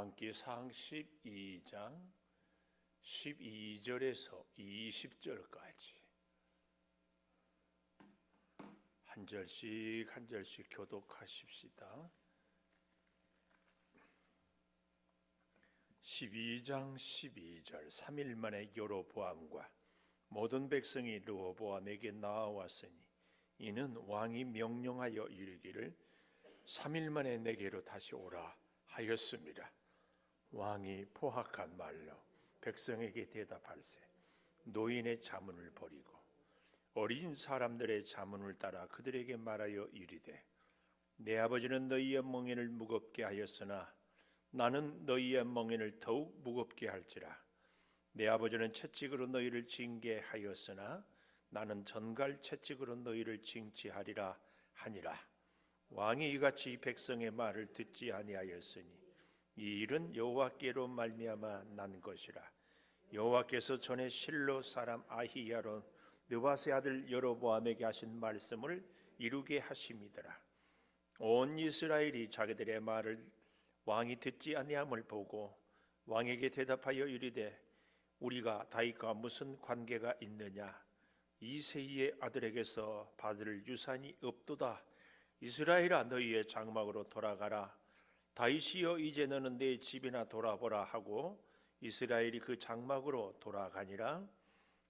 열왕기상 12장 12절에서 20절까지 한 절씩 교독하십시다. 12장 12절 3일 만에 여로보암과 모든 백성이 르호보암에게 나아왔으니 이는 왕이 명령하여 이르기를 3일 만에 내게로 다시 오라 하였습니다. 왕이 포악한 말로 백성에게 대답할세 노인의 자문을 버리고 어린 사람들의 자문을 따라 그들에게 말하여 이르되 내 아버지는 너희의 멍에를 무겁게 하였으나 나는 너희의 멍에를 더욱 무겁게 할지라. 내 아버지는 채찍으로 너희를 징계하였으나 나는 전갈 채찍으로 너희를 징치하리라 하니라. 왕이 이같이 백성의 말을 듣지 아니하였으니 이 일은 여호와께로 말미암아 난 것이라. 여호와께서 전에 실로 사람 아히야로 느바세 아들 여로보암에게 하신 말씀을 이루게 하심이더라. 온 이스라엘이 자기들의 말을 왕이 듣지 아니함을 보고 왕에게 대답하여 이르되 우리가 다윗과 무슨 관계가 있느냐? 이새의 아들에게서 받을 유산이 없도다. 이스라엘아 너희의 장막으로 돌아가라. 다윗이여 이제 너는 내 집이나 돌아보라 하고 이스라엘이 그 장막으로 돌아가니라.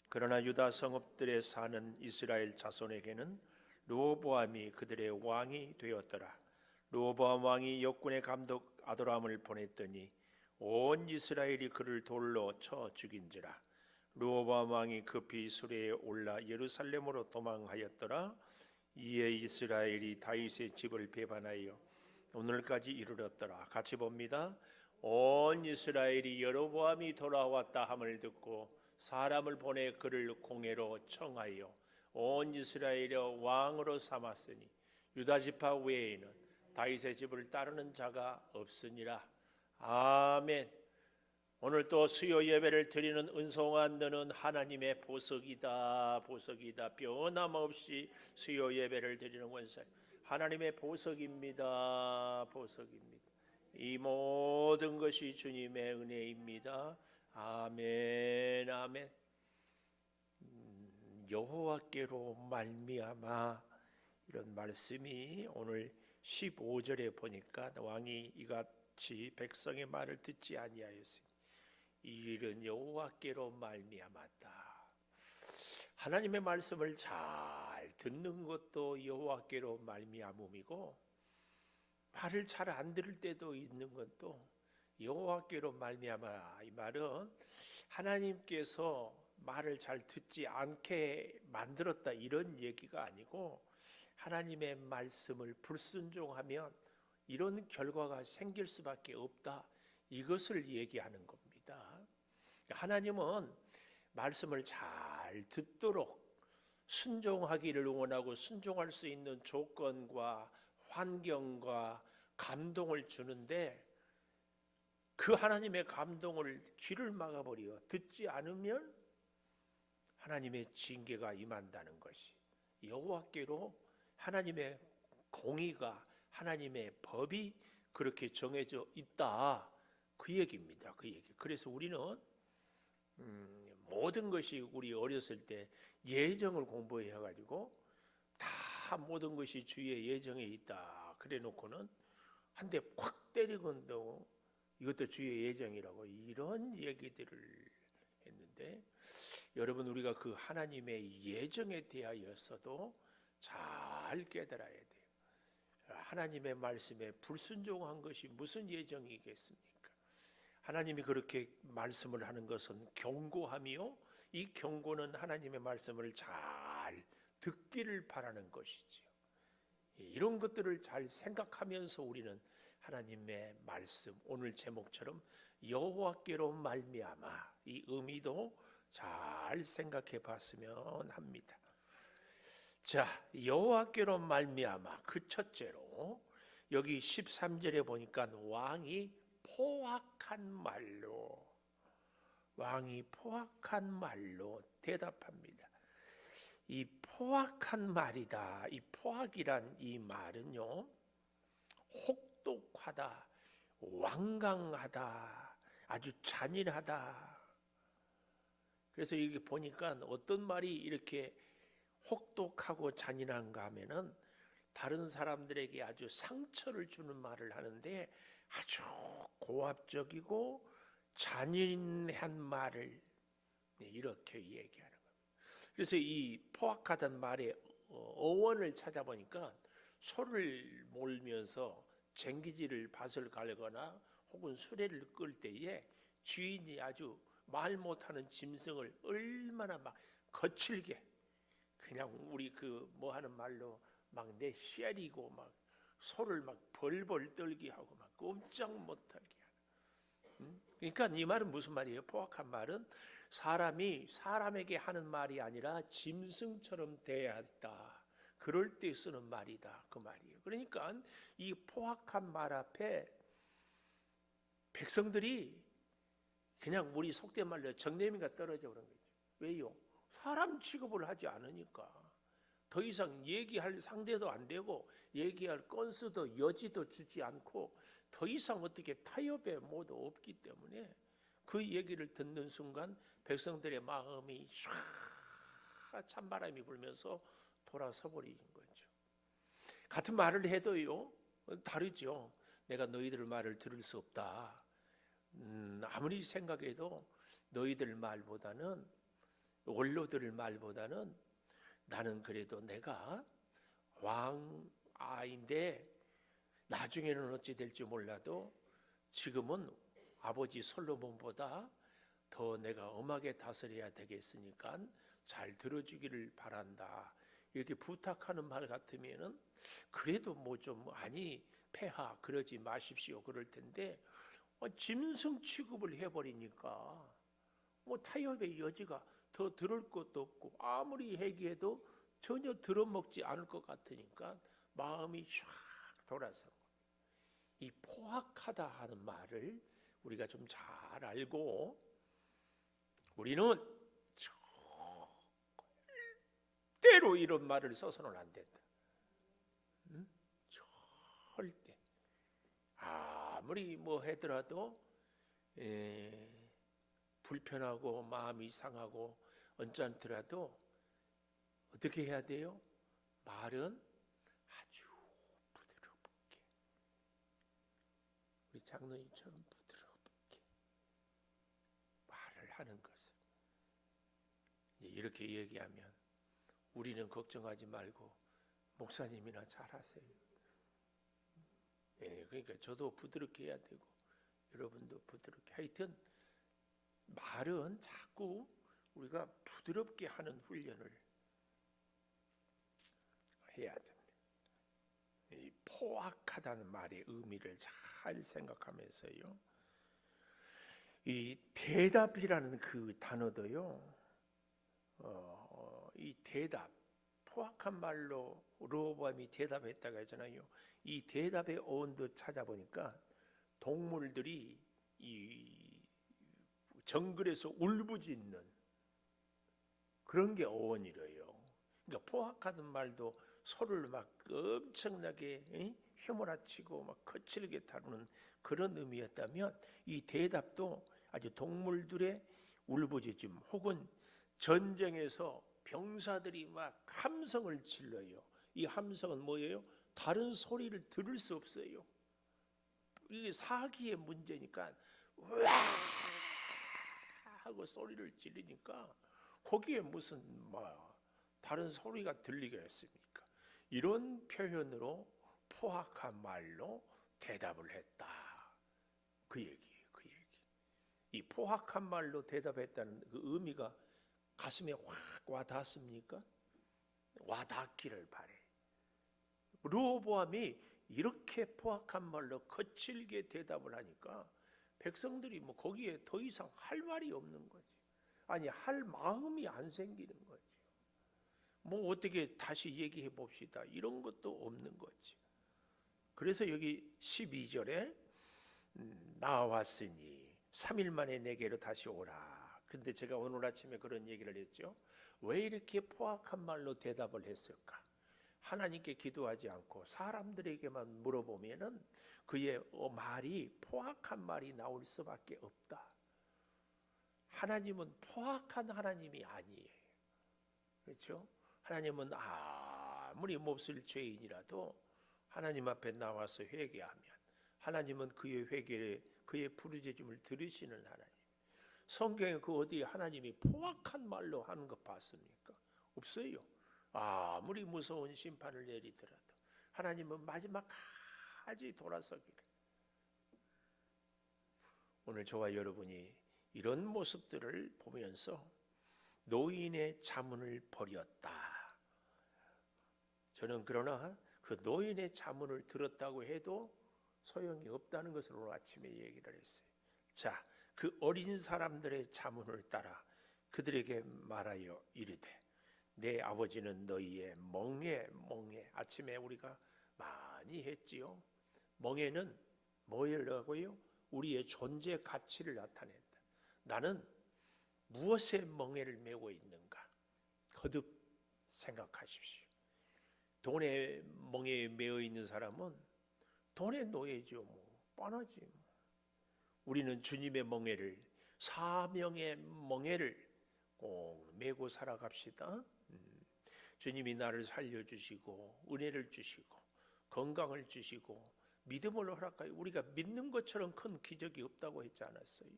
그러나 유다 성읍들에 사는 이스라엘 자손에게는 르호보암이 그들의 왕이 되었더라. 르호보암 왕이 역군의 감독 아도람을 보냈더니 온 이스라엘이 그를 돌로 쳐 죽인지라. 르호보암 왕이 급히 수레에 올라 예루살렘으로 도망하였더라. 이에 이스라엘이 다윗의 집을 배반하여 오늘까지 이르렀더라. 같이 봅니다. 온 이스라엘이 여로보암이 돌아왔다 함을 듣고 사람을 보내 그를 공회로 청하여 온 이스라엘의 왕으로 삼았으니 유다 지파 외에는 다윗의 집을 따르는 자가 없으니라. 아멘. 오늘 또 수요 예배를 드리는 은송한 너는 하나님의 보석이다. 변함없이 수요 예배를 드리는 원사 하나님의 보석입니다. 이 모든 것이 주님의 은혜입니다. 아멘. 여호와께로 말미암아 이런 말씀이 오늘 15절에 보니까 왕이 이같이 백성의 말을 듣지 아니하였으니 이 일은 여호와께로 말미암았다. 하나님의 말씀을 잘 듣는 것도 여호와께로 말미암음이고 말을 잘 안 들을 때도 있는 것도 여호와께로 말미암아. 이 말은 하나님께서 말을 잘 듣지 않게 만들었다 이런 얘기가 아니고 하나님의 말씀을 불순종하면 이런 결과가 생길 수밖에 없다 이것을 얘기하는 겁니다. 하나님은 말씀을 잘 듣도록 순종하기를 원하고 순종할 수 있는 조건과 환경과 감동을 주는데 그 하나님의 감동을 귀를 막아버려 듣지 않으면 하나님의 징계가 임한다는 것이 여호와께로 하나님의 공의가 하나님의 법이 그렇게 정해져 있다 그 얘기입니다. 그 얘기. 그래서 우리는 모든 것이 우리 어렸을 때 예정을 공부해 가지고 다 모든 것이 주의 예정에 있다 그래 놓고는 한 대 콱 때리건도 이것도 주의 예정이라고 이런 얘기들을 했는데 여러분 우리가 그 하나님의 예정에 대하여서도 잘 깨달아야 돼요. 하나님의 말씀에 불순종한 것이 무슨 예정이겠습니까? 하나님이 그렇게 말씀을 하는 것은 경고하며 이 경고는 하나님의 말씀을 잘 듣기를 바라는 것이지요. 이런 것들을 잘 생각하면서 우리는 하나님의 말씀 오늘 제목처럼 여호와께로 말미암아 이 의미도 잘 생각해 봤으면 합니다. 자, 여호와께로 말미암아 그 첫째로 여기 13절에 보니까 왕이 포악한 말로 대답합니다. 이 포악한 말이다. 이 포악이란 이 말은요 혹독하다, 완강하다, 아주 잔인하다. 그래서 이게 보니까 어떤 말이 이렇게 혹독하고 잔인한가 하면은 다른 사람들에게 아주 상처를 주는 말을 하는데 아주 고압적이고 잔인한 말을 이렇게 얘기하는 거예요. 그래서 이 포악하다는 말의 어원을 찾아보니까 소를 몰면서 쟁기질을 밭을 갈거나 혹은 수레를 끌 때에 주인이 아주 말 못하는 짐승을 얼마나 막 거칠게 그냥 우리 그 뭐 하는 말로 막 내쉐리고 막 소를 막 벌벌 떨게 하고 막 꼼짝 못하게 하는. 그러니까 이 말은 무슨 말이에요? 포악한 말은 사람이 사람에게 하는 말이 아니라 짐승처럼 대해야 했다. 그럴 때 쓰는 말이다. 그 말이에요. 그러니까 이 포악한 말 앞에 백성들이 그냥 우리 속된 말로 정내미가 떨어져 그런 거죠. 왜요? 사람 취급을 하지 않으니까. 더 이상 얘기할 상대도 안 되고 얘기할 건수도 여지도 주지 않고 더 이상 어떻게 타협의 모도 없기 때문에 그 얘기를 듣는 순간 백성들의 마음이 촤 찬바람이 불면서 돌아서 버리는 거죠. 같은 말을 해도요 다르죠. 내가 너희들 말을 들을 수 없다. 아무리 생각해도 너희들 말보다는 원로들 말보다는 나는 그래도 내가 왕아인데 나중에는 어찌 될지 몰라도 지금은 아버지 솔로몬보다 더 내가 엄하게 다스려야 되겠으니까 잘 들어주기를 바란다. 이렇게 부탁하는 말 같으면은 그래도 뭐 좀 아니 폐하 그러지 마십시오 그럴 텐데 짐승 취급을 해버리니까 뭐 타협의 여지가 더 들을 것도 없고 아무리 얘기해도 전혀 들어먹지 않을 것 같으니까 마음이 샥 돌아서 이 포악하다 하는 말을 우리가 좀 잘 알고 우리는 절대로 이런 말을 써서는 안 된다. 절대 아무리 뭐 하더라도 불편하고 마음이 상하고 언짢더라도 어떻게 해야 돼요? 말은 아주 부드럽게 우리 장로님처럼 부드럽게 말을 하는 것을 이렇게 얘기하면 우리는 걱정하지 말고 목사님이나 잘하세요. 그러니까 저도 부드럽게 해야 되고 여러분도 부드럽게 하여튼 말은 자꾸 우리가 부드럽게 하는 훈련을 해야 됩니다. 이 포악하다는 말의 의미를 잘 생각하면서요. 이 대답이라는 그 단어도요. 이 대답, 포악한 말로 르호보암이 대답했다고 하잖아요. 이 대답의 어원도 찾아보니까 동물들이 이 정글에서 울부짖는 그런 게 어원이래요. 그러니까 포악하던 말도 소를 막 엄청나게 휘몰아치고 막 거칠게 다루는 그런 의미였다면 이 대답도 아주 동물들의 울부짖음 혹은 전쟁에서 병사들이 막 함성을 질러요. 이 함성은 뭐예요? 다른 소리를 들을 수 없어요. 이게 사기의 문제니까 와 하고 소리를 지르니까 거기에 무슨 다른 소리가 들리겠습니까? 이런 표현으로 포악한 말로 대답을 했다. 그 얘기예요. 그 얘기. 이 포악한 말로 대답했다는 그 의미가 가슴에 확 와닿습니까? 와닿기를 바래. 르호보암이 이렇게 포악한 말로 거칠게 대답을 하니까 백성들이 뭐 거기에 더 이상 할 말이 없는 거지. 아니 할 마음이 안 생기는 거지. 뭐 어떻게 다시 얘기해 봅시다. 이런 것도 없는 거지. 그래서 여기 12절에 나왔으니 3일 만에 내게로 다시 오라. 근데 제가 오늘 아침에 그런 얘기를 했죠. 왜 이렇게 포악한 말로 대답을 했을까? 하나님께 기도하지 않고 사람들에게만 물어보면은 그의 말이 포악한 말이 나올 수밖에 없다. 하나님은 포악한 하나님이 아니에요. 그렇죠? 하나님은 아무리 몹쓸 죄인이라도 하나님 앞에 나와서 회개하면 하나님은 그의 회개에 그의 부르짖음을 들으시는 하나님. 성경에 그 어디 하나님이 포악한 말로 하는 것 봤습니까? 없어요. 아무리 무서운 심판을 내리더라도 하나님은 마지막까지 돌아서기를. 오늘 저와 여러분이 이런 모습들을 보면서 노인의 자문을 버렸다. 저는 그러나 그 노인의 자문을 들었다고 해도 소용이 없다는 것을 오늘 아침에 얘기를 했어요. 자, 그 어린 사람들의 자문을 따라 그들에게 말하여 이르되 내 아버지는 너희의 멍에 아침에 우리가 많이 했지요. 멍에는 뭐라고요? 우리의 존재 가치를 나타낸다. 나는 무엇에 멍에를 메고 있는가? 거듭 생각하십시오. 돈에 멍에 매어 있는 사람은 돈의 노예죠. 뻔하지. 우리는 주님의 멍에를, 사명의 멍에를 꼭 메고 살아갑시다. 주님이 나를 살려주시고 은혜를 주시고 건강을 주시고 믿음을 허락하여 우리가 믿는 것처럼 큰 기적이 없다고 했지 않았어요?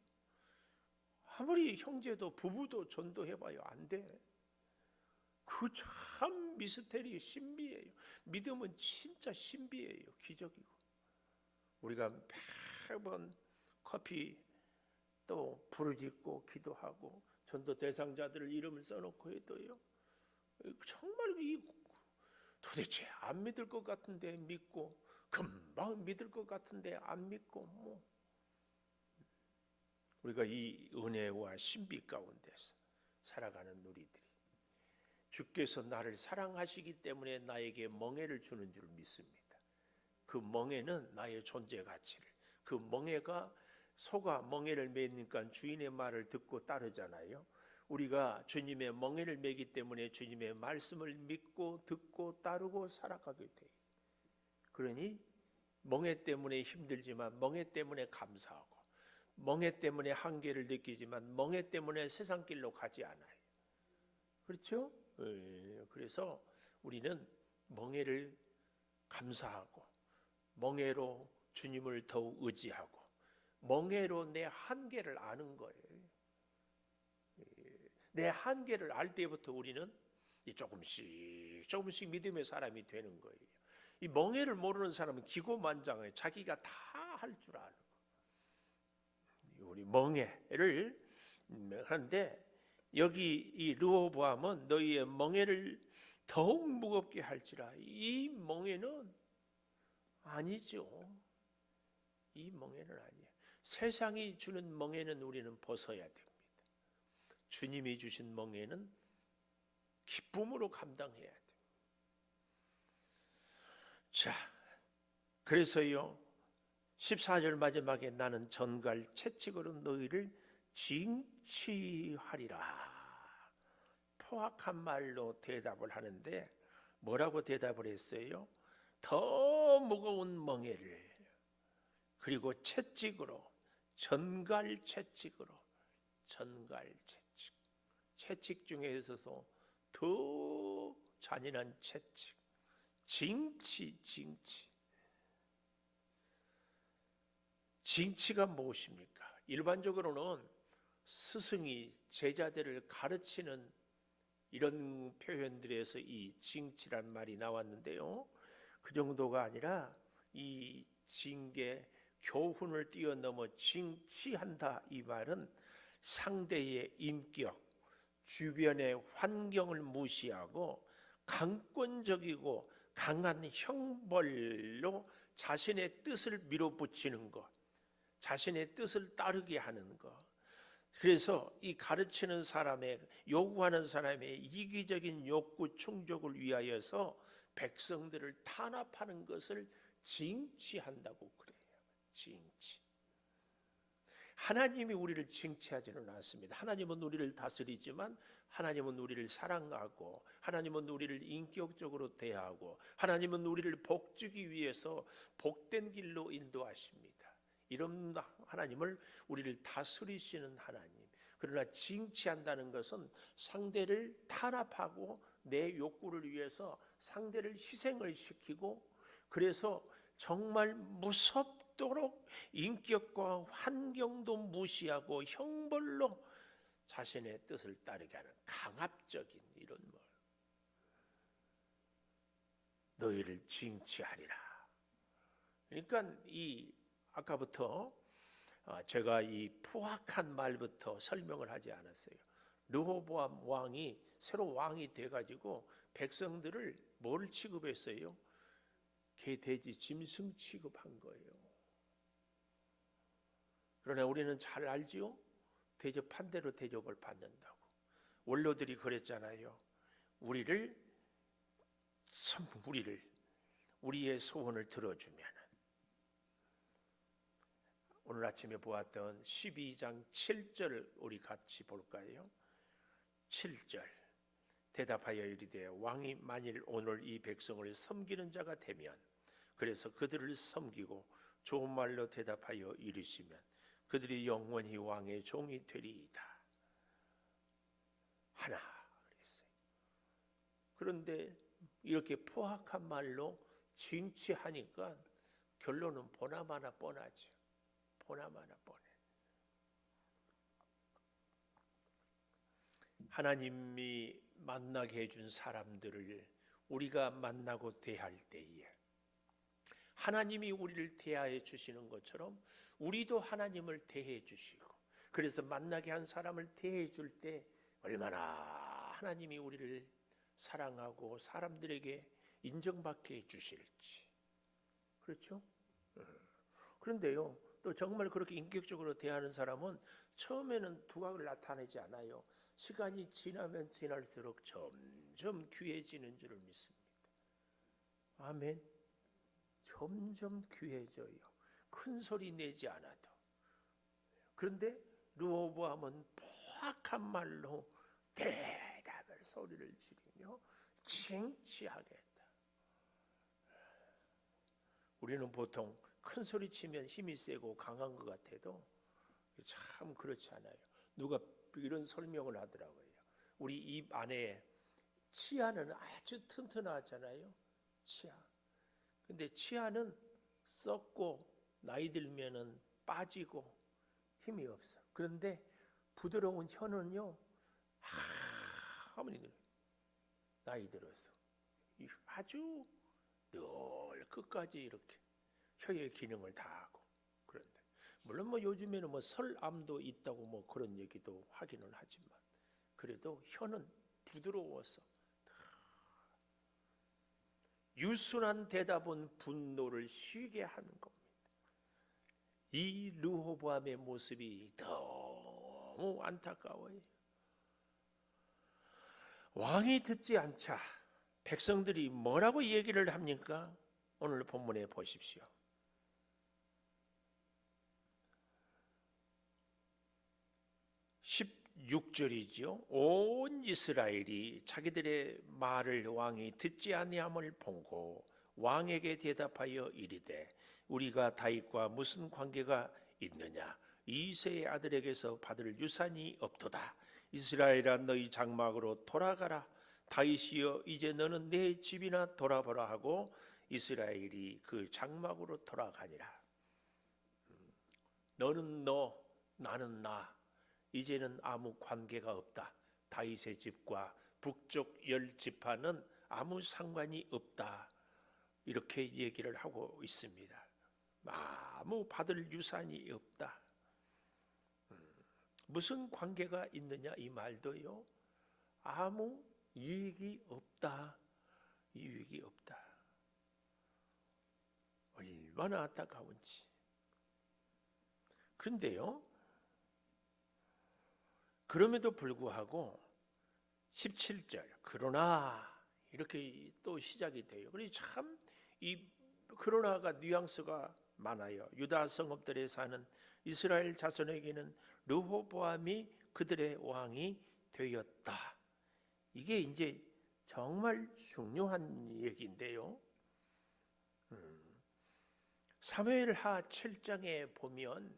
아무리 형제도 부부도 전도해봐요. 안 돼. 그 참 미스테리, 신비예요. 믿음은 진짜 신비예요. 기적이고. 우리가 매번 커피 또 부르짖고 기도하고 전도 대상자들을 이름을 써놓고 해도요. 정말 도대체 안 믿을 것 같은데 믿고 금방 믿을 것 같은데 안 믿고 우리가 이 은혜와 신비 가운데서 살아가는 우리들이 주께서 나를 사랑하시기 때문에 나에게 멍에를 주는 줄 믿습니다. 그 멍에는 나의 존재 가치를, 그 멍에가 소가 멍에를 매니까 주인의 말을 듣고 따르잖아요. 우리가 주님의 멍에를 매기 때문에 주님의 말씀을 믿고 듣고 따르고 살아가게 돼요. 그러니 멍에 때문에 힘들지만 멍에 때문에 감사하고 멍에 때문에 한계를 느끼지만 멍에 때문에 세상 길로 가지 않아요. 그렇죠? 그래서 우리는 멍에를 감사하고 멍에로 주님을 더욱 의지하고 멍에로 내 한계를 아는 거예요. 내 한계를 알 때부터 우리는 조금씩 믿음의 사람이 되는 거예요. 이 멍에를 모르는 사람은 기고만장해요. 자기가 다 할 줄 아는 거예요. 우리 멍에를 하는데 여기 이 르호보암은 너희의 멍에를 더욱 무겁게 할지라. 이 멍에는 아니죠. 이 멍에는 아니에요. 세상이 주는 멍에는 우리는 벗어야 됩니다. 주님이 주신 멍에는 기쁨으로 감당해야 돼요. 자, 그래서요 14절 마지막에 나는 전갈 채찍으로 너희를 징치하리라. 포악한 말로 대답을 하는데 뭐라고 대답을 했어요? 더 무거운 멍에를 그리고 채찍으로 전갈 채찍으로 채찍 중에서도 더 잔인한 채찍 징치가 무엇입니까? 일반적으로는 스승이 제자들을 가르치는 이런 표현들에서 이 징치란 말이 나왔는데요. 그 정도가 아니라 이 징계 교훈을 뛰어넘어 징치한다 이 말은 상대의 인격, 주변의 환경을 무시하고 강권적이고 강한 형벌로 자신의 뜻을 밀어붙이는 것, 자신의 뜻을 따르게 하는 것. 그래서 이 가르치는 사람의, 요구하는 사람의 이기적인 욕구 충족을 위하여서 백성들을 탄압하는 것을 징치한다고 그래요. 징치. 하나님이 우리를 징치하지는 않습니다. 하나님은 우리를 다스리지만 하나님은 우리를 사랑하고 하나님은 우리를 인격적으로 대하고 하나님은 우리를 복주기 위해서 복된 길로 인도하십니다. 이런 하나님을 우리를 다스리시는 하나님. 그러나 징치한다는 것은 상대를 탄압하고 내 욕구를 위해서 상대를 희생을 시키고 그래서 정말 무섭도록 인격과 환경도 무시하고 형벌로 자신의 뜻을 따르게 하는 강압적인 이런 너희를 징치하리라. 그러니까 이 아까부터 제가 이 포악한 말부터 설명을 하지 않았어요. 르호보암 왕이 새로 왕이 돼가지고 백성들을 뭘 취급했어요? 개, 돼지, 짐승 취급한 거예요. 그러나 우리는 잘 알지요? 대접한 대로 대접을 받는다고. 원로들이 그랬잖아요. 우리의 소원을 들어주면 오늘 아침에 보았던 12장 7절 우리 같이 볼까요? 7절 대답하여 이르되 왕이 만일 오늘 이 백성을 섬기는 자가 되면 그래서 그들을 섬기고 좋은 말로 대답하여 이르시면 그들이 영원히 왕의 종이 되리이다. 하나 그랬어요. 그런데 이렇게 포악한 말로 징치하니까 결론은 보나마나 뻔하죠. 보나마나 뻔해. 하나님이 만나게 해준 사람들을 우리가 만나고 대할 때에 하나님이 우리를 대하여 주시는 것처럼 우리도 하나님을 대해 주시고 그래서 만나게 한 사람을 대해 줄 때 얼마나 하나님이 우리를 사랑하고 사람들에게 인정받게 해 주실지. 그렇죠? 그런데요, 또 정말 그렇게 인격적으로 대하는 사람은 처음에는 두각을 나타내지 않아요. 시간이 지나면 지날수록 점점 귀해지는 줄을 믿습니다. 아멘. 점점 귀해져요. 큰 소리 내지 않아도. 그런데 르호보암은 포악한 말로 대답을 소리를 지르며 징치하겠다. 우리는 보통 큰 소리 치면 힘이 세고 강한 것 같아도 참 그렇지 않아요. 누가 이런 설명을 하더라고요. 우리 입 안에 치아는 아주 튼튼하잖아요. 치아. 근데 치아는 썩고 나이 들면은 빠지고 힘이 없어. 그런데 부드러운 혀는요, 어머니들 나이 들어서 아주 늘 끝까지 이렇게 혀의 기능을 다하고. 그런데 물론 요즘에는 설암도 있다고 그런 얘기도 하기는 하지만 그래도 혀는 부드러워서 유순한 대답은 분노를 쉬게 하는 겁니다. 이 르호보암의 모습이 너무 안타까워요. 왕이 듣지 않자 백성들이 뭐라고 얘기를 합니까? 오늘 본문에 보십시오. 16절이죠. 온 이스라엘이 자기들의 말을 왕이 듣지 아니함을 본고 왕에게 대답하여 이르되 우리가 다윗과 무슨 관계가 있느냐? 이새의 아들에게서 받을 유산이 없도다. 이스라엘아 너희 장막으로 돌아가라. 다윗이여 이제 너는 내 집이나 돌아보라 하고 이스라엘이 그 장막으로 돌아가니라. 너는 너, 나는 나. 이제는 아무 관계가 없다. 다윗의 집과 북쪽 10지파는 아무 상관이 없다. 이렇게 얘기를 하고 있습니다. 아무 받을 유산이 없다. 무슨 관계가 있느냐 이 말도요. 아무 이익이 없다. 이익이 없다. 얼마나 안타까운지. 그런데요. 그럼에도 불구하고 17절 그러나 이렇게 또 시작이 돼요. 그래서 참 이 그러나가 뉘앙스가 많아요. 유다 성읍들에 사는 이스라엘 자손에게는 르호보암이 그들의 왕이 되었다. 이게 이제 정말 중요한 얘기인데요. 사무엘하 7장에 보면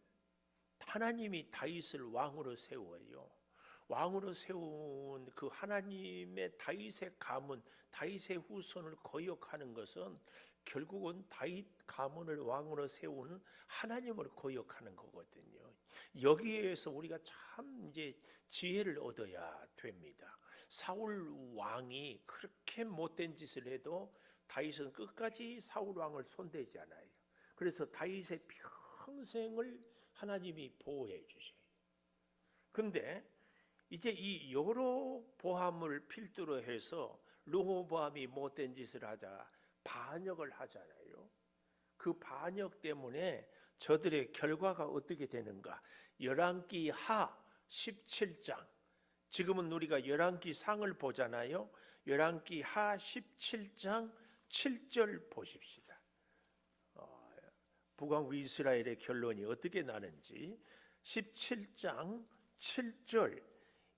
하나님이 다윗을 왕으로 세워요. 왕으로 세운 그 하나님의 다윗의 가문, 다윗의 후손을 거역하는 것은 결국은 다윗 가문을 왕으로 세운 하나님을 거역하는 거거든요. 여기에서 우리가 참 이제 지혜를 얻어야 됩니다. 사울 왕이 그렇게 못된 짓을 해도 다윗은 끝까지 사울 왕을 손대지 않아요. 그래서 다윗의 평생을 하나님이 보호해 주셔요. 근데 이제 이 여로보암을 필두로 해서 르호보암이 못된 짓을 하자 반역을 하잖아요. 그 반역 때문에 저들의 결과가 어떻게 되는가? 열왕기 하 17장, 지금은 우리가 열왕기 상을 보잖아요. 열왕기 하 17장 7절 보십시다. 북왕국 이스라엘의 결론이 어떻게 나는지. 17장 7절,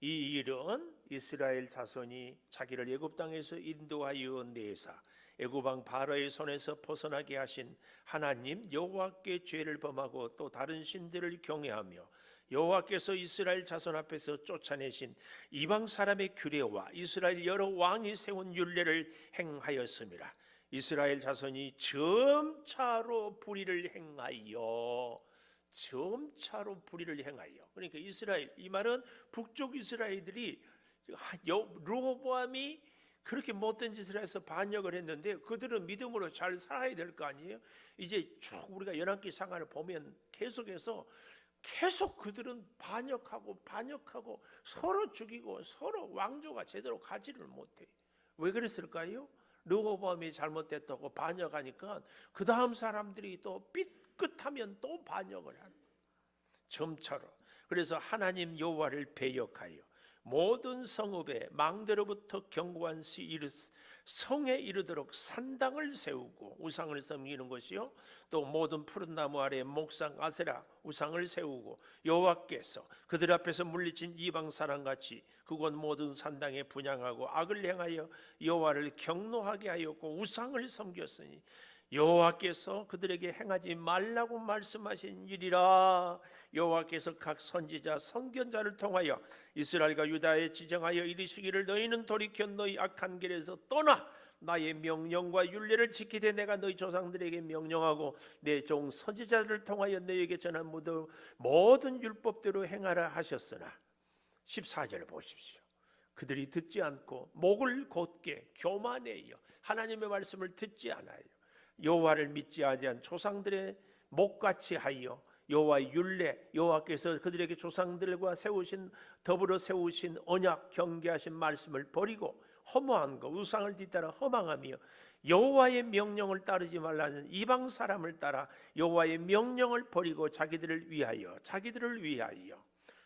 이 일은 이스라엘 자손이 자기를 애굽 땅에서 인도하여 내사 애굽 왕 바로의 손에서 벗어나게 하신 하나님 여호와께 죄를 범하고 또 다른 신들을 경외하며 여호와께서 이스라엘 자손 앞에서 쫓아내신 이방 사람의 규례와 이스라엘 여러 왕이 세운 율례를 행하였음이라. 이스라엘 자손이 점차로 불의를 행하여, 점차로 불의를 행하여. 그러니까 이스라엘, 이 말은 북쪽 이스라엘들이 르호보암이 그렇게 못된 짓을 해서 반역을 했는데 그들은 믿음으로 잘 살아야 될 거 아니에요. 이제 쭉 우리가 열왕기 상하를 보면 계속 그들은 반역하고 서로 죽이고 서로 왕조가 제대로 가지를 못해요. 왜 그랬을까요? 르호보암이 잘못됐다고 반역하니까 그 다음 사람들이 또 삐끗하면 또 반역을 하는 거예요. 점차로. 그래서 하나님 여호와를 배역하여 모든 성읍에 망대로부터 견고한 성에 이르도록 산당을 세우고 우상을 섬기는 것이요, 또 모든 푸른 나무 아래 목상 아세라 우상을 세우고 여호와께서 그들 앞에서 물리친 이방 사람같이 그곳 모든 산당에 분향하고 악을 행하여 여호와를 경노하게 하였고 우상을 섬겼으니 여호와께서 그들에게 행하지 말라고 말씀하신 일이라. 여호와께서 각 선지자 선견자를 통하여 이스라엘과 유다에 지정하여 이르시기를 너희는 돌이켜 너희 악한 길에서 떠나 나의 명령과 율례를 지키되 내가 너희 조상들에게 명령하고 내 종 선지자를 통하여 너희에게 전한 모든 율법대로 행하라 하셨으나 14절 보십시오. 그들이 듣지 않고 목을 곧게 교만해요. 하나님의 말씀을 듣지 않아요. 여호와를 믿지 아니한 조상들의 목같이 하여 여호와의 율례, 여호와께서 그들에게 조상들과 더불어 세우신 언약 경계하신 말씀을 버리고 허무한 것 우상을 뒤따라 허망하며 여호와의 명령을 따르지 말라는 이방 사람을 따라 여호와의 명령을 버리고 자기들을 위하여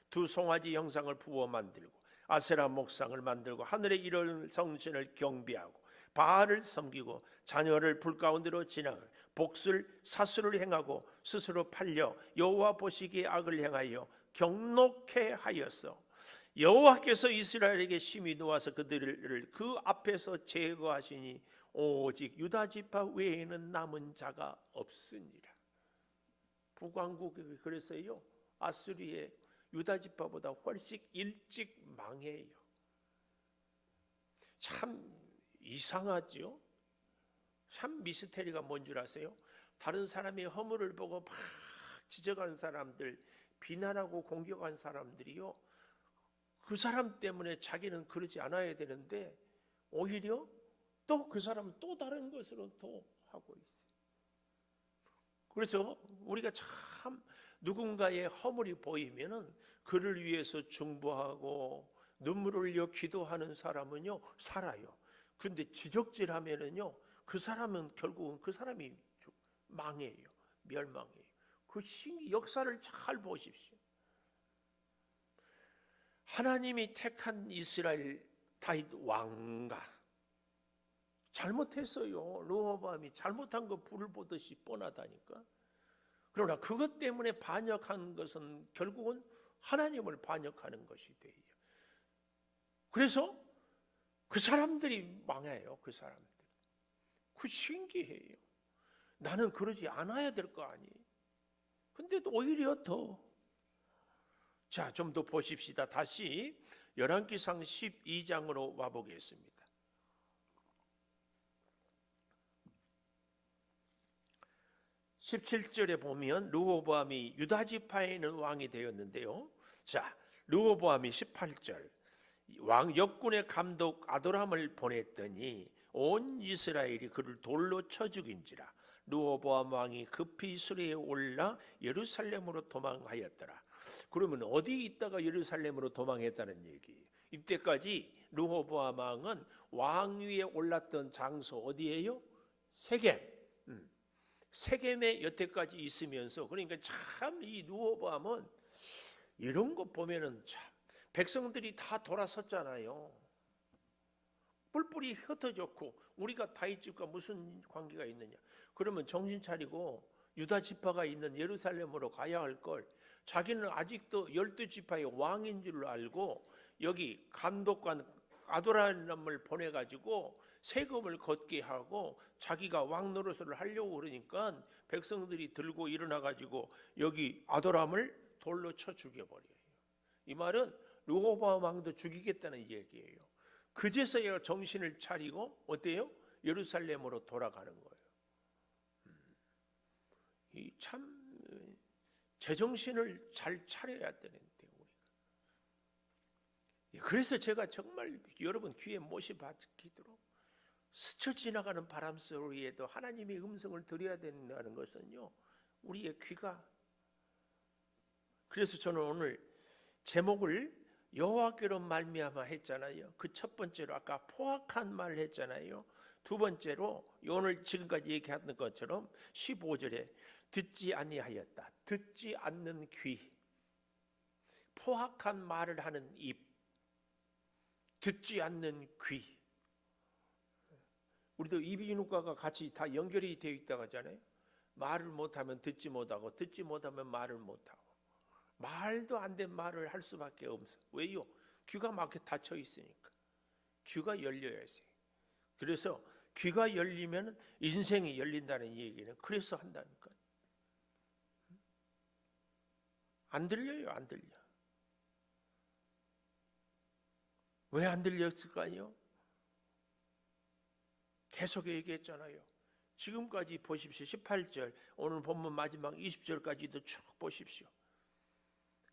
두 송아지 형상을 부어 만들고 아세라 목상을 만들고 하늘에 이르는 성신을 경배하고 바알을 섬기고 자녀를 불 가운데로 지나가 복술 사수를 행하고 스스로 팔려 여호와 보시기에 악을 행하여 경노케 하였어. 여호와께서 이스라엘에게 심히 놓아서 그들을 그 앞에서 제거하시니 오직 유다 지파 외에는 남은 자가 없으니라. 북왕국이 그래서요 아수리의 유다 지파보다 훨씬 일찍 망해요. 참 이상하죠. 참 미스테리가 뭔 줄 아세요? 다른 사람의 허물을 보고 막 지적하는 사람들, 비난하고 공격한 사람들이요, 그 사람 때문에 자기는 그러지 않아야 되는데 오히려 또 그 사람은 또 다른 것으로 또 하고 있어요. 그래서 우리가 참 누군가의 허물이 보이면은 그를 위해서 중보하고 눈물을 흘려 기도하는 사람은요 살아요. 근데 지적질하면은요 그 사람은 결국은 그 사람이 망해요. 멸망해요. 그 역사를 잘 보십시오. 하나님이 택한 이스라엘 다윗 왕가 잘못했어요. 르호보암이 잘못한 거 불을 보듯이 뻔하다니까. 그러나 그것 때문에 반역한 것은 결국은 하나님을 반역하는 것이 돼요. 그래서 그 사람들이 망해요. 그 사람들. 그 신기해요. 나는 그러지 않아야 될 거 아니에요. 근데 오히려 더. 자, 좀 더 보십시다. 다시 열왕기상 12장으로 와보겠습니다. 17절에 보면 르호보암이 유다 지파에 있는 왕이 되었는데요. 자, 르호보암이 18절 왕 역군의 감독 아도람을 보냈더니 온 이스라엘이 그를 돌로 쳐 죽인지라. 르호보암 왕이 급히 수레에 올라 예루살렘으로 도망하였더라. 그러면 어디 있다가 예루살렘으로 도망했다는 얘기예요. 이때까지 르호보암 왕은 왕위에 올랐던 장소 어디예요? 세겜. 세겜에 여태까지 있으면서, 그러니까 참 이 르호보암은 이런 거 보면은 참 백성들이 다 돌아섰잖아요. 뿔뿔이 흩어졌고 우리가 다윗집과 무슨 관계가 있느냐? 그러면 정신 차리고 유다 지파가 있는 예루살렘으로 가야 할 걸, 자기는 아직도 12지파의 왕인 줄 알고 여기 감독관 아도람을 보내가지고 세금을 걷게 하고 자기가 왕 노릇을 하려고 그러니까 백성들이 들고 일어나가지고 여기 아도람을 돌로 쳐 죽여버려요. 이 말은 르호보암 왕도 죽이겠다는 얘기예요. 그제서야 정신을 차리고 어때요? 예루살렘으로 돌아가는 거예요. 이 참 제정신을 잘 차려야 되는데 우리가. 그래서 제가 정말 여러분 귀에 못이 박히도록 스쳐 지나가는 바람 소리에도 하나님의 음성을 들어야 된다는 것은요, 우리의 귀가. 그래서 저는 오늘 제목을 여호와께로 말미암아 했잖아요. 그 첫 번째로 아까 포악한 말을 했잖아요. 두 번째로 오늘 지금까지 얘기했던 것처럼 15절에 듣지 아니하였다. 듣지 않는 귀, 포악한 말을 하는 입, 듣지 않는 귀. 우리도 이비인후과가 같이 다 연결이 되어 있다고 하잖아요. 말을 못하면 듣지 못하고, 듣지 못하면 말을 못하고, 말도 안 된 말을 할 수밖에 없어. 왜요? 귀가 막혀 닫혀 있으니까. 귀가 열려야지. 그래서 귀가 열리면 인생이 열린다는 얘기는 그래서 한다니까. 안 들려요, 안 들려. 왜 안 들렸을까요? 계속 얘기했잖아요. 지금까지 보십시오. 18절, 오늘 본문 마지막 20절까지도 쭉 보십시오.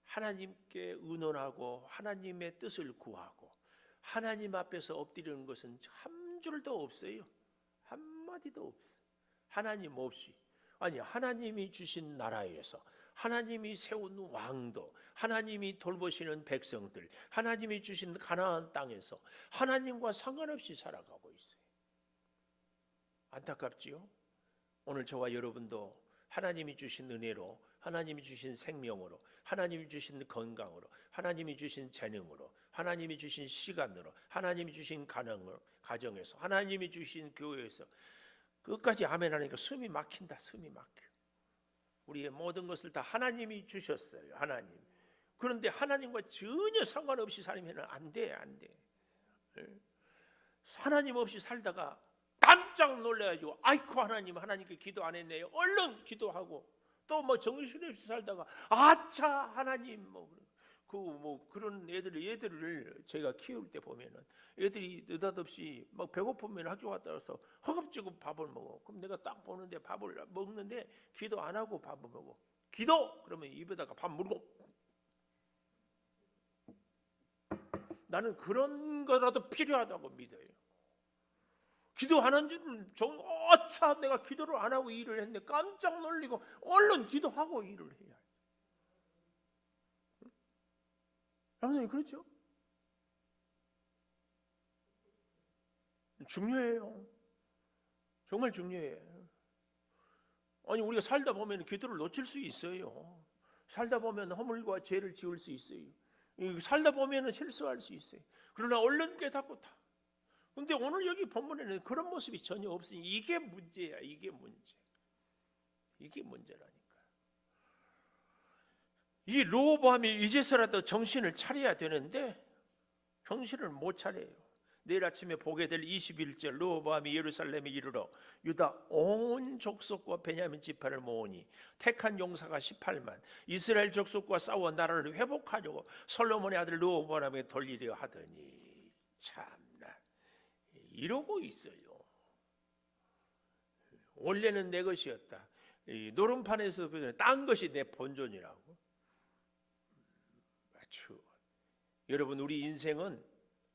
하나님께 의논하고 하나님의 뜻을 구하고 하나님 앞에서 엎드리는 것은 한 줄도 없어요. 한마디도 없어요. 하나님 없이. 아니, 하나님이 주신 나라에서, 하나님이 세운 왕도, 하나님이 돌보시는 백성들, 하나님이 주신 가나안 땅에서 하나님과 상관없이 살아가고 있어요. 안타깝지요? 오늘 저와 여러분도 하나님이 주신 은혜로, 하나님이 주신 생명으로, 하나님이 주신 건강으로, 하나님이 주신 재능으로, 하나님이 주신 시간으로, 하나님이 주신 가정에서, 하나님이 주신 교회에서 끝까지 아멘 하니까 숨이 막힌다. 숨이 막혀. 우리의 모든 것을 다 하나님이 주셨어요. 하나님. 그런데 하나님과 전혀 상관없이 살면 안 돼. 안 돼. 하나님 없이 살다가 깜짝 놀라가지고 아이고 하나님께 기도 안 했네요. 얼른 기도하고, 또 뭐 정신없이 살다가 아차 하나님 그런 애들을 제가 키울 때 보면은 애들이 느닷없이 막 배고프면 학교 갔다 와서 허겁지겁 밥을 먹어. 그럼 내가 딱 보는데 밥을 먹는데 기도 안 하고 밥을 먹어. 기도! 그러면 입에다가 밥 물고. 나는 그런 거라도 필요하다고 믿어요. 기도 안 한 줄은 어차 내가 기도를 안 하고 일을 했는데 깜짝 놀리고 얼른 기도하고 일을 해야 해. 여러분 그렇죠? 중요해요. 정말 중요해요. 아니 우리가 살다 보면 기도를 놓칠 수 있어요. 살다 보면 허물과 죄를 지을 수 있어요. 살다 보면 실수할 수 있어요. 그러나 얼른 깨닫고 다. 근데 오늘 여기 본문에는 그런 모습이 전혀 없으니 이게 문제야. 이게 문제. 이게 문제라니까. 이 르호보암이 이제서라도 정신을 차려야 되는데 정신을 못 차려요. 내일 아침에 보게 될 21절, 르호보암이 예루살렘에 이르러 유다 온 족속과 베냐민 지파를 모으니 택한 용사가 18만, 이스라엘 족속과 싸워 나라를 회복하려고 솔로몬의 아들 르호보암에게 돌리려 하더니, 참나 이러고 있어요. 원래는 내 것이었다. 이 노름판에서 딴 것이 내 본존이라고. 맞죠. 여러분, 우리 인생은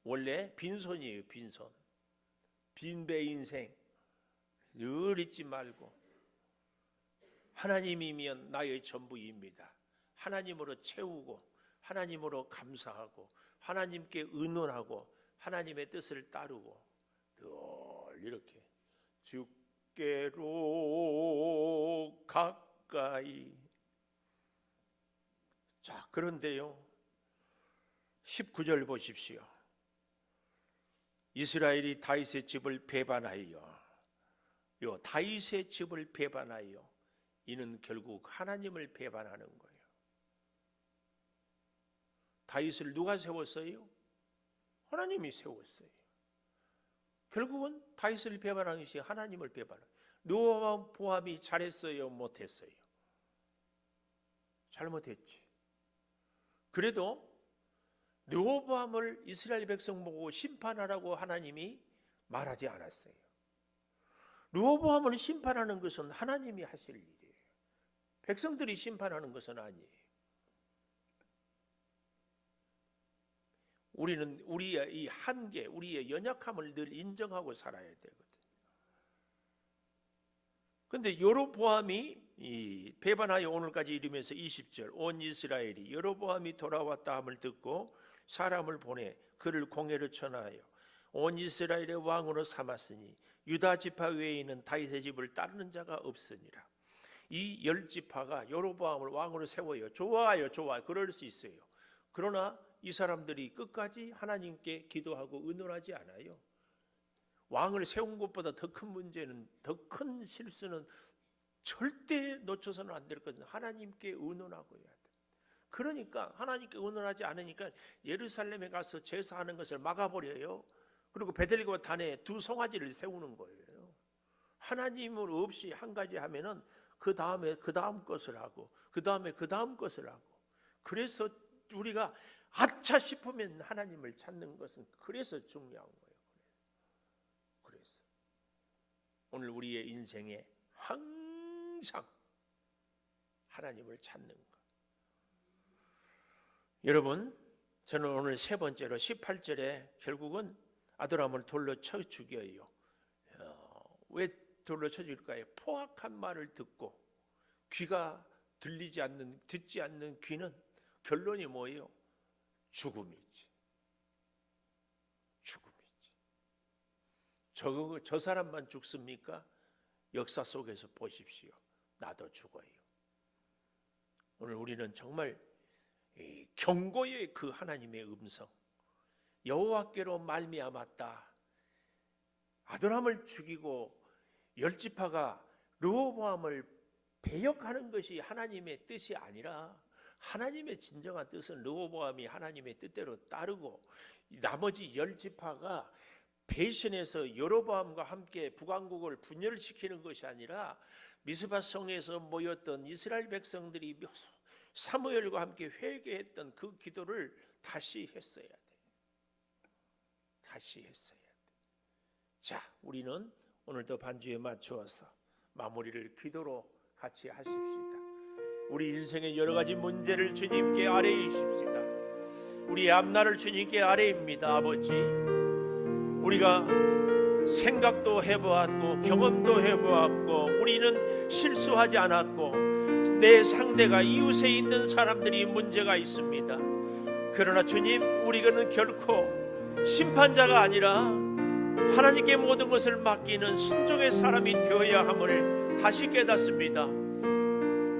원래 빈손이에요. 빈손. 빈배 인생. 늘 잊지 말고 하나님이면 나의 전부입니다. 하나님으로 채우고 하나님으로 감사하고 하나님께 의논하고 하나님의 뜻을 따르고 늘 이렇게 주께로 가까이. 자, 그런데요, 19절 보십시오. 이스라엘이 다윗의 집을 배반하여, 다윗의 집을 배반하여, 이는 결국 하나님을 배반하는 거예요. 다윗을 누가 세웠어요? 하나님이 세웠어요. 결국은 다윗을 배반한 것이 하나님을 배반한. 르호보암이 잘했어요? 못했어요? 잘못했지. 그래도 르호보암을 이스라엘 백성 보고 심판하라고 하나님이 말하지 않았어요. 르호보암을 심판하는 것은 하나님이 하실 일이에요. 백성들이 심판하는 것은 아니에요. 우리는 우리의 이 한계, 우리의 연약함을 늘 인정하고 살아야 되거든요. 그런데 여로보암이 배반하여 오늘까지 이르면서 20절, 온 이스라엘이 여로보암이 돌아왔다 함을 듣고 사람을 보내 그를 공회로 전하여 온 이스라엘의 왕으로 삼았으니 유다 지파 외에 있는 다윗의 집을 따르는 자가 없으니라. 이 10지파가 여로보암을 왕으로 세워요. 좋아요, 좋아요. 그럴 수 있어요. 그러나 이 사람들이 끝까지 하나님께 기도하고 의논하지 않아요. 왕을 세운 것보다 더 큰 문제는, 더 큰 실수는 절대 놓쳐서는 안 될 것은 하나님께 의논하고 해야 돼. 그러니까 하나님께 의논하지 않으니까 예루살렘에 가서 제사하는 것을 막아버려요. 그리고 베들레헴과 단에 두 송아지를 세우는 거예요. 하나님을 없이 한 가지 하면은 그 다음에 그 다음 것을 하고 그 다음에 그 다음 것을 하고. 그래서 우리가 아차 싶으면 하나님을 찾는 것은 그래서 중요한 거예요. 그래서 오늘 우리의 인생에 항상 하나님을 찾는 것. 여러분, 저는 오늘 세 번째로 18절에 결국은 아도람을 돌로 쳐 죽여요. 왜 돌로 쳐 죽일까요? 포악한 말을 듣고 귀가 듣지 않는 귀는 결론이 뭐예요? 죽음이지. 죽음이지. 저 사람만 죽습니까? 역사 속에서 보십시오. 나도 죽어요. 오늘 우리는 정말 경고의 그 하나님의 음성, 여호와께로 말미암았다. 아도람을 죽이고 10지파가 르호보암을 배역하는 것이 하나님의 뜻이 아니라 하나님의 진정한 뜻은 르호보암이 하나님의 뜻대로 따르고 나머지 10지파가 배신해서 여로보암과 함께 북왕국을 분열시키는 것이 아니라 미스바 성에서 모였던 이스라엘 백성들이 사무엘과 함께 회개했던 그 기도를 다시 했어야 돼. 다시 했어야 돼. 자, 우리는 오늘도 반주에 맞추어서 마무리를 기도로 같이 하십시다. 우리 인생의 여러 가지 문제를 주님께 아뢰이십시다. 우리의 앞날을 주님께 아뢰입니다. 아버지, 우리가 생각도 해보았고 경험도 해보았고 우리는 실수하지 않았고 내 상대가 이웃에 있는 사람들이 문제가 있습니다. 그러나 주님, 우리는 결코 심판자가 아니라 하나님께 모든 것을 맡기는 순종의 사람이 되어야 함을 다시 깨닫습니다.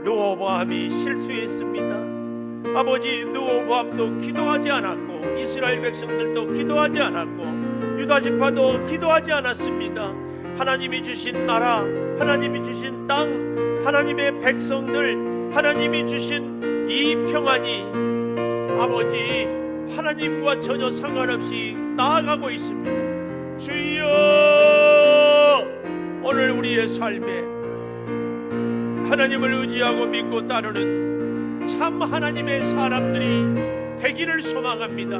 르호보암이 실수했습니다. 아버지, 르호보암도 기도하지 않았고 이스라엘 백성들도 기도하지 않았고 유다 지파도 기도하지 않았습니다. 하나님이 주신 나라, 하나님이 주신 땅, 하나님의 백성들, 하나님이 주신 이 평안이 아버지 하나님과 전혀 상관없이 나아가고 있습니다. 주여, 오늘 우리의 삶에 하나님을 의지하고 믿고 따르는 참 하나님의 사람들이 되기를 소망합니다.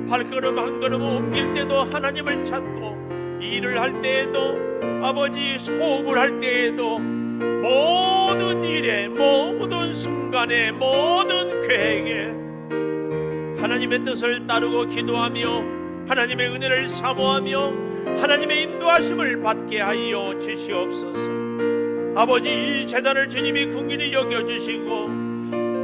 발걸음 한 걸음 옮길 때도 하나님을 찾고, 일을 할 때에도 아버지 호흡을 할 때에도, 모든 일에, 모든 순간에, 모든 계획에 하나님의 뜻을 따르고 기도하며 하나님의 은혜를 사모하며 하나님의 인도하심을 받게 하여 주시옵소서. 아버지, 이 재단을 주님이 긍휼히 여겨주시고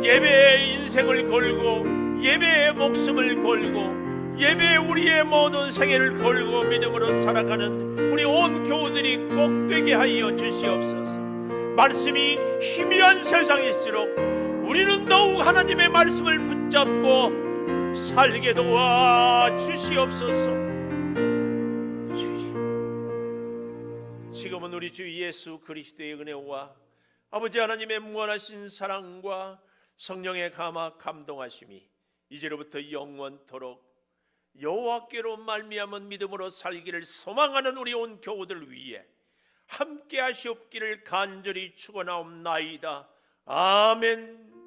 예배의 인생을 걸고 예배의 목숨을 걸고 예배에 우리의 모든 생애를 걸고 믿음으로 살아가는 우리 온 교우들이 꼭 되게 하여 주시옵소서. 말씀이 희미한 세상일수록 우리는 더욱 하나님의 말씀을 붙잡고 살게 도와 주시옵소서. 지금은 우리 주 예수 그리스도의 은혜와 아버지 하나님의 무한하신 사랑과 성령의 감화 감동하심이 이제로부터 영원토록 여호와께로 말미암은 믿음으로 살기를 소망하는 우리 온 교우들 위해 함께 하시옵기를 간절히 축원하옵나이다. 아멘.